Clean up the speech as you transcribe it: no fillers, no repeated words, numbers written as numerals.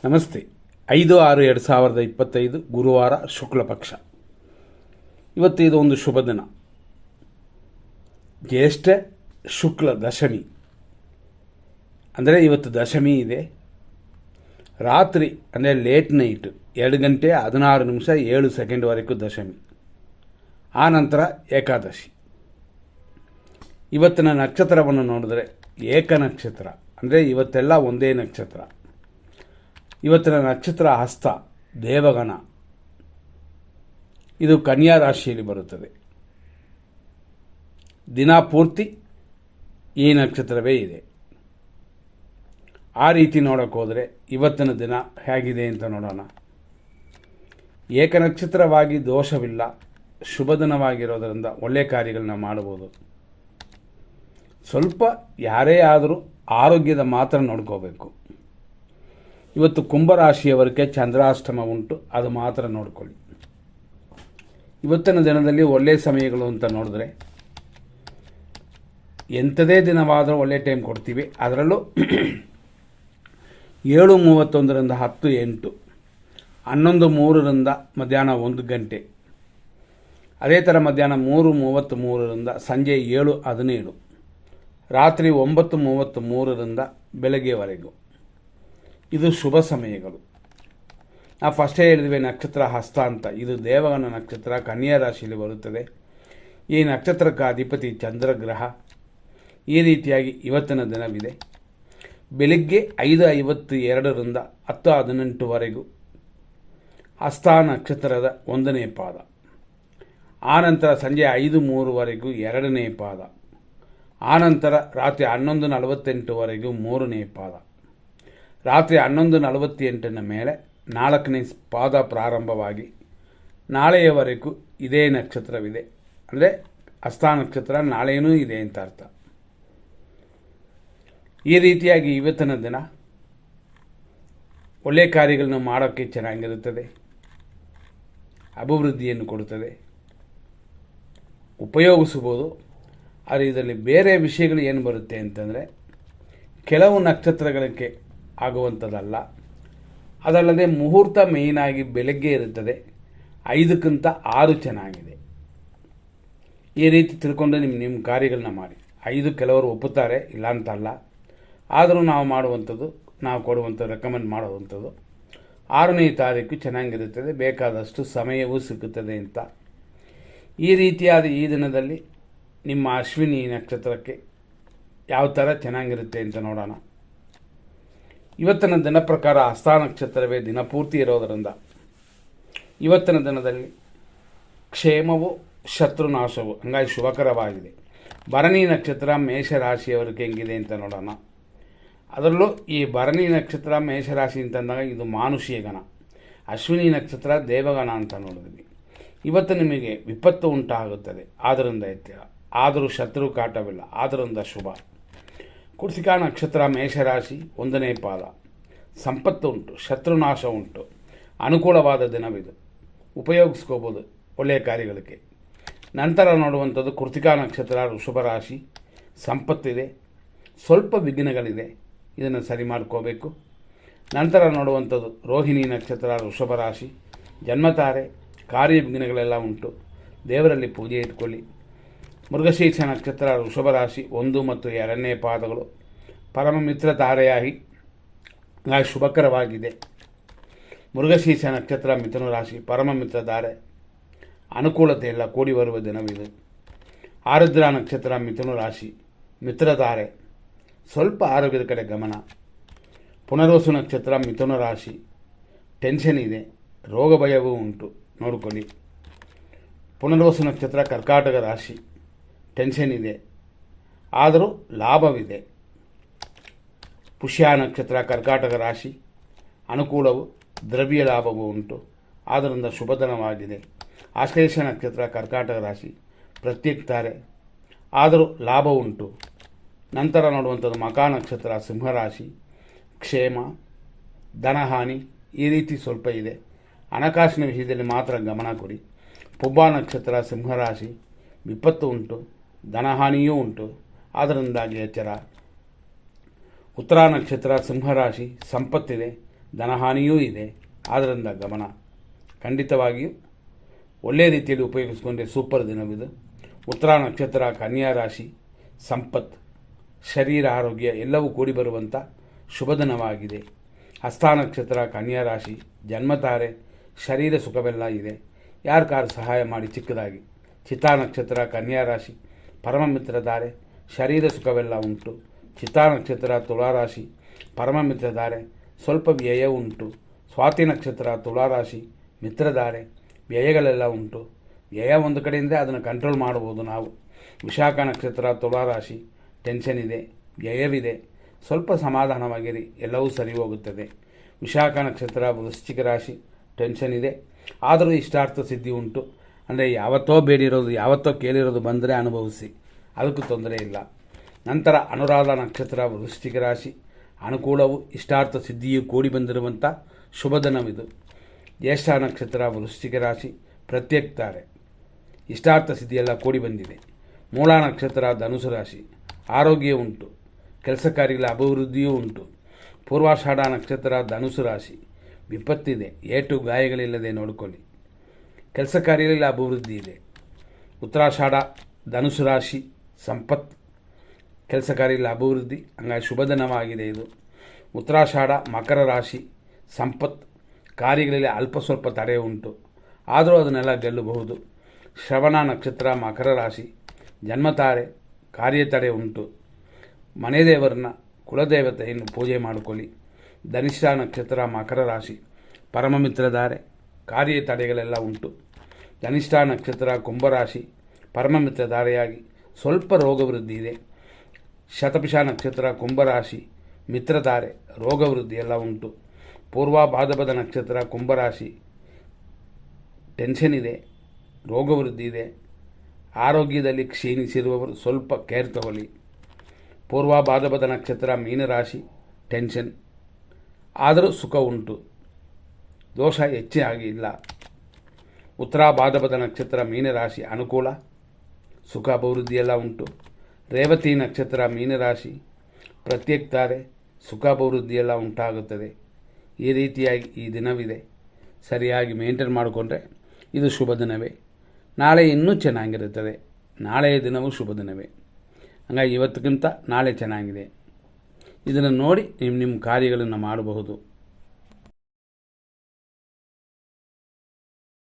ನಮಸ್ತೆ. 5/6/2025 ಗುರುವಾರ ಶುಕ್ಲ ಪಕ್ಷ. ಇವತ್ತು ಇದು ಒಂದು ಶುಭ ದಿನ. ಜ್ಯೇಷ್ಠ ಶುಕ್ಲ ದಶಮಿ ಅಂದರೆ ಇವತ್ತು ದಶಮಿ ಇದೆ. ರಾತ್ರಿ ಅಂದರೆ ಲೇಟ್ ನೈಟ್ 2:16:07 ದಶಮಿ. ಆ ನಂತರ ಏಕಾದಶಿ. ಇವತ್ತಿನ ನಕ್ಷತ್ರವನ್ನು ನೋಡಿದ್ರೆ ಏಕ ನಕ್ಷತ್ರ, ಅಂದರೆ ಇವತ್ತೆಲ್ಲ ಒಂದೇ ನಕ್ಷತ್ರ. ಇವತ್ತಿನ ನಕ್ಷತ್ರ ಹಸ್ತ, ದೇವಗಣ. ಇದು ಕನ್ಯಾ ರಾಶಿಯಲ್ಲಿ ಬರುತ್ತದೆ. ದಿನ ಪೂರ್ತಿ ಈ ನಕ್ಷತ್ರವೇ ಇದೆ. ಆ ರೀತಿ ನೋಡೋಕೆ ಹೋದರೆ ಇವತ್ತಿನ ದಿನ ಹೇಗಿದೆ ಅಂತ ನೋಡೋಣ. ಏಕನಕ್ಷತ್ರವಾಗಿ ದೋಷವಿಲ್ಲ, ಶುಭ ದಿನವಾಗಿರೋದರಿಂದ ಒಳ್ಳೆಯ ಕಾರ್ಯಗಳನ್ನ ಮಾಡಬಹುದು. ಸ್ವಲ್ಪ ಯಾರೇ ಆದರೂ ಆರೋಗ್ಯದ ಮಾತ್ರ ನೋಡ್ಕೋಬೇಕು. ಇವತ್ತು ಕುಂಭರಾಶಿಯವರಿಗೆ ಚಂದ್ರಾಷ್ಟಮ ಉಂಟು, ಅದು ಮಾತ್ರ ನೋಡ್ಕೊಳ್ಳಿ. ಇವತ್ತಿನ ದಿನದಲ್ಲಿ ಒಳ್ಳೆಯ ಸಮಯಗಳು ಅಂತ ನೋಡಿದ್ರೆ ಎಂಥದೇ ದಿನವಾದರೂ ಒಳ್ಳೆಯ ಟೈಮ್ ಕೊಡ್ತೀವಿ. ಅದರಲ್ಲೂ 7:31 10:08, 11:03 ಮಧ್ಯಾಹ್ನ 1 ಗಂಟೆ, ಅದೇ ಥರ ಮಧ್ಯಾಹ್ನ 3:33 ಸಂಜೆ 7:17, ರಾತ್ರಿ 9:33 ಬೆಳಗ್ಗೆವರೆಗೂ ಇದು ಶುಭ ಸಮಯಗಳು. ನಾವು ಫಸ್ಟೇ ಹೇಳಿದ್ವಿ ನಕ್ಷತ್ರ ಹಸ್ತ ಅಂತ. ಇದು ದೇವಗಣ ನಕ್ಷತ್ರ, ಕನ್ಯಾ ರಾಶಿಯಲ್ಲಿ ಬರುತ್ತದೆ. ಈ ನಕ್ಷತ್ರಕ್ಕೆ ಅಧಿಪತಿ ಚಂದ್ರಗ್ರಹ. ಈ ರೀತಿಯಾಗಿ ಇವತ್ತಿನ ದಿನವಿದೆ. ಬೆಳಿಗ್ಗೆ 5:52 10:18 ಹಸ್ತ ನಕ್ಷತ್ರದ 1ನೇ ಪಾದ. ಆನಂತರ ಸಂಜೆ 5:03 2ನೇ ಪಾದ. ಆನಂತರ ರಾತ್ರಿ 11:48 3ನೇ ಪಾದ. ರಾತ್ರಿ 11:48 ಮೇಲೆ 4ನೇ ಪಾದ ಪ್ರಾರಂಭವಾಗಿ ನಾಳೆಯವರೆಗೂ ಇದೇ ನಕ್ಷತ್ರವಿದೆ. ಅಂದರೆ ಹಸ್ತ ನಕ್ಷತ್ರ ನಾಳೆಯೂ ಇದೆ ಅಂತ ಅರ್ಥ. ಈ ರೀತಿಯಾಗಿ ಇವತ್ತಿನ ದಿನ ಒಳ್ಳೆಯ ಕಾರ್ಯಗಳನ್ನು ಮಾಡೋಕ್ಕೆ ಚೆನ್ನಾಗಿರುತ್ತದೆ. ಅಭಿವೃದ್ಧಿಯನ್ನು ಕೊಡುತ್ತದೆ, ಉಪಯೋಗಿಸ್ಬೋದು. ಆದರೆ ಇದರಲ್ಲಿ ಬೇರೆ ವಿಷಯಗಳು ಏನು ಬರುತ್ತೆ ಅಂತಂದರೆ, ಕೆಲವು ನಕ್ಷತ್ರಗಳಿಗೆ ಆಗುವಂಥದ್ದಲ್ಲ. ಅದಲ್ಲದೆ ಮುಹೂರ್ತ ಮೇಯ್ನಾಗಿ ಬೆಳಗ್ಗೆ ಇರುತ್ತದೆ. 5:06 ಚೆನ್ನಾಗಿದೆ. ಈ ರೀತಿ ತಿಳ್ಕೊಂಡು ನಿಮ್ಮ ಕಾರ್ಯಗಳನ್ನ ಮಾಡಿ. 5 ಕೆಲವರು ಒಪ್ಪುತ್ತಾರೆ, ಇಲ್ಲ ಅಂತಲ್ಲ. ಆದರೂ ನಾವು ಮಾಡುವಂಥದ್ದು, ನಾವು ಕೊಡುವಂಥದ್ದು, ರೆಕಮೆಂಡ್ ಮಾಡುವಂಥದ್ದು 6ನೇ ತಾರೀಕು ಚೆನ್ನಾಗಿರುತ್ತದೆ. ಬೇಕಾದಷ್ಟು ಸಮಯವೂ ಸಿಗುತ್ತದೆ ಅಂತ. ಈ ರೀತಿಯಾದ ಈ ದಿನದಲ್ಲಿ ನಿಮ್ಮ ಅಶ್ವಿನಿ ನಕ್ಷತ್ರಕ್ಕೆ ಯಾವ ಥರ ಚೆನ್ನಾಗಿರುತ್ತೆ ಅಂತ ನೋಡೋಣ. ಇವತ್ತಿನ ದಿನ ಪ್ರಕಾರ ಹಸ್ತ ನಕ್ಷತ್ರವೇ ದಿನಪೂರ್ತಿ ಇರೋದರಿಂದ ಇವತ್ತಿನ ದಿನದಲ್ಲಿ ಕ್ಷೇಮವು ಶತ್ರುನಾಶವು ಹಂಗಾಗಿ ಶುಭಕರವಾಗಿದೆ. ಭರಣಿ ನಕ್ಷತ್ರ ಮೇಷರಾಶಿಯವರಿಗೆ ಹೆಂಗಿದೆ ಅಂತ ನೋಡೋಣ. ಅದರಲ್ಲೂ ಈ ಭರಣಿ ನಕ್ಷತ್ರ ಮೇಷರಾಶಿ ಅಂತಂದಾಗ ಇದು ಮಾನುಷೀಯ ಗಣ, ಅಶ್ವಿನಿ ನಕ್ಷತ್ರ ದೇವಗಣ ಅಂತ ನೋಡಿದ್ವಿ. ಇವತ್ತು ನಿಮಗೆ ವಿಪತ್ತು ಉಂಟಾಗುತ್ತದೆ, ಆದ್ದರಿಂದ ಎತ್ತರ. ಆದರೂ ಶತ್ರು ಕಾಟವಿಲ್ಲ, ಆದ್ದರಿಂದ ಶುಭ. ಕೃತಿಕಾ ನಕ್ಷತ್ರ ಮೇಷರಾಶಿ 1ನೇ ಪಾದ. ಸಂಪತ್ತು ಉಂಟು, ಶತ್ರುನಾಶ ಉಂಟು, ಅನುಕೂಲವಾದ ದಿನವಿದು, ಉಪಯೋಗಿಸ್ಕೋಬೋದು ಒಳ್ಳೆಯ ಕಾರ್ಯಗಳಿಗೆ. ನಂತರ ನೋಡುವಂಥದ್ದು ಕೃತಿಕಾ ನಕ್ಷತ್ರ ವೃಷಭ ರಾಶಿ. ಸಂಪತ್ತಿದೆ, ಸ್ವಲ್ಪ ವಿಘ್ನಗಳಿದೆ, ಇದನ್ನು ಸರಿ ಮಾಡ್ಕೋಬೇಕು. ನಂತರ ನೋಡುವಂಥದ್ದು ರೋಹಿಣಿ ನಕ್ಷತ್ರ ವೃಷಭ ರಾಶಿ. ಜನ್ಮತಾರೆ, ಕಾರ್ಯ ವಿಘ್ನಗಳೆಲ್ಲ ಉಂಟು, ದೇವರಲ್ಲಿ ಪೂಜೆ ಇಟ್ಕೊಳ್ಳಿ. ಮೃಗಶೀರ್ಷ ನಕ್ಷತ್ರ ವೃಷಭ ರಾಶಿ 1 ಮತ್ತು 2ನೇ ಪಾದಗಳು. ಪರಮ ಮಿತ್ರ ತಾರೆಯಾಗಿ ಶುಭಕರವಾಗಿದೆ. ಮೃಗಶೀರ್ಷ ನಕ್ಷತ್ರ ಮಿಥುನ ರಾಶಿ, ಪರಮ ಮಿತ್ರ ಧಾರೆ, ಅನುಕೂಲತೆ ಎಲ್ಲ ಕೂಡಿ ಬರುವ ದಿನವಿದು. ಆರುದ್ರ ನಕ್ಷತ್ರ ಮಿಥುನ ರಾಶಿ, ಮಿತ್ರಧಾರೆ, ಸ್ವಲ್ಪ ಆರೋಗ್ಯದ ಕಡೆ ಗಮನ. ಪುನರ್ವಸು ನಕ್ಷತ್ರ ಮಿಥುನ ರಾಶಿ, ಟೆನ್ಷನ್ ಇದೆ, ರೋಗ ಭಯವೂ ಉಂಟು, ನೋಡಿಕೊಳ್ಳಿ. ಪುನರ್ವಸು ನಕ್ಷತ್ರ ಕರ್ಕಾಟಕ ರಾಶಿ, ಟೆನ್ಷನ್ ಇದೆ, ಆದರೂ ಲಾಭವಿದೆ. ಪುಷ್ಯ ನಕ್ಷತ್ರ ಕರ್ಕಾಟಕ ರಾಶಿ, ಅನುಕೂಲವು, ದ್ರವ್ಯ ಲಾಭವೂ ಉಂಟು, ಆದ್ದರಿಂದ ಶುಭದಿನವಾಗಿದೆ. ಆಶ್ಲೇಷ ನಕ್ಷತ್ರ ಕರ್ಕಾಟಕ ರಾಶಿ, ಪ್ರತ್ಯೇಕ್ತಾರೆ, ಆದರೂ ಲಾಭ ಉಂಟು. ನಂತರ ನೋಡುವಂಥದ್ದು ಮಖ ನಕ್ಷತ್ರ ಸಿಂಹರಾಶಿ, ಕ್ಷೇಮ, ಧನಹಾನಿ ಈ ರೀತಿ ಸ್ವಲ್ಪ ಇದೆ. ಹಣಕಾಸಿನ ವಿಷಯದಲ್ಲಿ ಮಾತ್ರ ಗಮನ ಕೊಡಿ. ಪುಬ್ಬ ನಕ್ಷತ್ರ ಸಿಂಹರಾಶಿ, ವಿಪತ್ತು ಉಂಟು, ಧನಹಾನಿಯೂ ಉಂಟು, ಅದರಿಂದಾಗಿ ಎಚ್ಚರ. ಉತ್ತರ ನಕ್ಷತ್ರ ಸಿಂಹರಾಶಿ, ಸಂಪತ್ತಿದೆ, ಧನಹಾನಿಯೂ ಇದೆ. ಆದ್ದರಿಂದ ಗಮನ. ಖಂಡಿತವಾಗಿಯೂ ಒಳ್ಳೆಯ ರೀತಿಯಲ್ಲಿ ಉಪಯೋಗಿಸಿಕೊಂಡ್ರೆ ಸೂಪರ್ ದಿನವಿದು. ಉತ್ತರ ನಕ್ಷತ್ರ ಕನ್ಯಾ ರಾಶಿ, ಸಂಪತ್, ಶರೀರ, ಆರೋಗ್ಯ ಎಲ್ಲವೂ ಕೂಡಿ ಬರುವಂಥ ಶುಭ ದಿನವಾಗಿದೆ. ಹಸ್ತ ನಕ್ಷತ್ರ ಕನ್ಯಾ ರಾಶಿ, ಜನ್ಮತಾರೆ, ಶರೀರ ಸುಖವೆಲ್ಲ ಇದೆ. ಯಾರು ಸಹಾಯ ಮಾಡಿ ಚಿಕ್ಕದಾಗಿ. ಚಿತ್ತಾ ನಕ್ಷತ್ರ ಕನ್ಯಾ ರಾಶಿ, ಪರಮ ಮಿತ್ರಧಾರೆ, ಶರೀರ ಸುಖವೆಲ್ಲ ಉಂಟು. ಚಿತ್ತಾ ನಕ್ಷತ್ರ ತುಲಾರಾಶಿ, ಪರಮ ಮಿತ್ರಧಾರೆ, ಸ್ವಲ್ಪ ವ್ಯಯ ಉಂಟು. ಸ್ವಾತಿ ನಕ್ಷತ್ರ ತುಲಾರಾಶಿ, ಮಿತ್ರಧಾರೆ, ವ್ಯಯಗಳೆಲ್ಲ ಉಂಟು. ವ್ಯಯ ಒಂದು ಕಡೆಯಿಂದ ಅದನ್ನು ಕಂಟ್ರೋಲ್ ಮಾಡ್ಬೋದು ನಾವು. ವಿಶಾಖ ನಕ್ಷತ್ರ ತುಲಾರಾಶಿ, ಟೆನ್ಷನ್ ಇದೆ, ವ್ಯಯವಿದೆ. ಸ್ವಲ್ಪ ಸಮಾಧಾನವಾಗಿರಿ, ಎಲ್ಲವೂ ಸರಿ ಹೋಗುತ್ತದೆ. ವಿಶಾಖ ನಕ್ಷತ್ರ ವೃಶ್ಚಿಕ ರಾಶಿ, ಟೆನ್ಷನ್ ಇದೆ, ಆದರೂ ಇಷ್ಟಾರ್ಥ ಸಿದ್ಧಿ ಉಂಟು. ಅಂದರೆ ಯಾವತ್ತೋ ಬೇಡಿರೋದು, ಯಾವತ್ತೋ ಕೇಳಿರೋದು ಬಂದರೆ ಅನುಭವಿಸಿ, ಅದಕ್ಕೂ ತೊಂದರೆ ಇಲ್ಲ. ನಂತರ ಅನುರಾಧ ನಕ್ಷತ್ರ ವೃಶ್ಚಿಕ ರಾಶಿ, ಅನುಕೂಲವು ಇಷ್ಟಾರ್ಥ ಸಿದ್ಧಿಯು ಕೂಡಿ ಬಂದಿರುವಂಥ ಶುಭ ದಿನವಿದು. ಜ್ಯೇಷ್ಠ ನಕ್ಷತ್ರ ವೃಶ್ಚಿಕ ರಾಶಿ, ಪ್ರತ್ಯೇಕ್ತಾರೆ, ಇಷ್ಟಾರ್ಥ ಸಿದ್ಧಿಯೆಲ್ಲ ಕೂಡಿ ಬಂದಿದೆ. ಮೂಲ ನಕ್ಷತ್ರ ಧನುಸು ರಾಶಿ, ಆರೋಗ್ಯ ಉಂಟು, ಕೆಲಸ ಕಾರ್ಯಗಳ ಅಭಿವೃದ್ಧಿಯೂ ಉಂಟು. ಪೂರ್ವಾಷಾಢ ನಕ್ಷತ್ರ ಧನುಸು ರಾಶಿ, ವಿಪತ್ತಿದೆ, ಏಟು ಗಾಯಗಳಿಲ್ಲದೆ ನೋಡಿಕೊಳ್ಳಿ. ಕೆಲಸ ಕಾರ್ಯಗಳಲ್ಲಿ ಅಭಿವೃದ್ಧಿ ಇದೆ. ಉತ್ತರಾಷಾಢ ಧನುಸು ರಾಶಿ, ಸಂಪತ್, ಕೆಲಸ ಕಾರ್ಯಗಳ ಅಭಿವೃದ್ಧಿ, ಹಂಗಾಗಿ ಶುಭ ದಿನವಾಗಿದೆ ಇದು. ಉತ್ತರಾಷಾಢ ಮಕರ ರಾಶಿ, ಸಂಪತ್, ಕಾರ್ಯಗಳಲ್ಲಿ ಅಲ್ಪ ಸ್ವಲ್ಪ ತಡೆ ಉಂಟು, ಆದರೂ ಅದನ್ನೆಲ್ಲ ಗೆಲ್ಲಬಹುದು. ಶ್ರವಣ ನಕ್ಷತ್ರ ಮಕರ ರಾಶಿ, ಜನ್ಮತಾರೆ, ಕಾರ್ಯತಡೆ ಉಂಟು. ಮನೆ ದೇವರನ್ನ, ಕುಲದೇವತೆಯನ್ನು ಪೂಜೆ ಮಾಡಿಕೊಳ್ಳಿ. ಧನಿಷ್ಠ ನಕ್ಷತ್ರ ಮಕರ ರಾಶಿ, ಪರಮ ಮಿತ್ರಧಾರೆ, ಕಾರ್ಯ ತಡೆಗಳೆಲ್ಲ ಉಂಟು. ಧನಿಷ್ಠ ನಕ್ಷತ್ರ ಕುಂಭರಾಶಿ, ಪರಮ ಮಿತ್ರಧಾರೆಯಾಗಿ ಸ್ವಲ್ಪ ರೋಗವೃದ್ಧಿ ಇದೆ. ಶತಭಿಷ ನಕ್ಷತ್ರ ಕುಂಭರಾಶಿ, ಮಿತ್ರಧಾರೆ, ರೋಗವೃದ್ಧಿ ಎಲ್ಲ ಉಂಟು. ಪೂರ್ವ ಭಾದ್ರಪದ ನಕ್ಷತ್ರ ಕುಂಭರಾಶಿ, ಟೆನ್ಷನ್ ಇದೆ, ರೋಗವೃದ್ಧಿ ಇದೆ. ಆರೋಗ್ಯದಲ್ಲಿ ಕ್ಷೀಣಿಸಿರುವವರು ಸ್ವಲ್ಪ ಕೇರ್ ತಗೊಳ್ಳಿ. ಪೂರ್ವ ಭಾದ್ರಪದ ನಕ್ಷತ್ರ ಮೀನರಾಶಿ, ಟೆನ್ಷನ್, ಆದರೂ ಸುಖ ಉಂಟು, ದೋಷ ಹೆಚ್ಚಾಗಿ ಇಲ್ಲ. ಉತ್ತರ ಭಾದ್ರಪದ ನಕ್ಷತ್ರ ಮೀನರಾಶಿ, ಅನುಕೂಲ, ಸುಖ ಅಭಿವೃದ್ಧಿಯೆಲ್ಲ ಉಂಟು. ರೇವತಿ ನಕ್ಷತ್ರ ಮೀನರಾಶಿ, ಪ್ರತ್ಯೇಕ್ತಾರೆ, ಸುಖ ಅಭಿವೃದ್ಧಿಯೆಲ್ಲ ಉಂಟಾಗುತ್ತದೆ. ಈ ರೀತಿಯಾಗಿ ಈ ದಿನವಿದೆ. ಸರಿಯಾಗಿ ಮೇಂಟೈನ್ ಮಾಡಿಕೊಂಡ್ರೆ ಇದು ಶುಭ ದಿನವೇ. ನಾಳೆ ಇನ್ನೂ ಚೆನ್ನಾಗಿರುತ್ತದೆ. ನಾಳೆಯ ದಿನವೂ ಶುಭ ದಿನವೇ. ಹಂಗಾಗಿ ಇವತ್ತಿಗಿಂತ ನಾಳೆ ಚೆನ್ನಾಗಿದೆ. ಇದನ್ನು ನೋಡಿ ನಿಮ್ಮ ಕಾರ್ಯಗಳನ್ನು ಮಾಡಬಹುದು.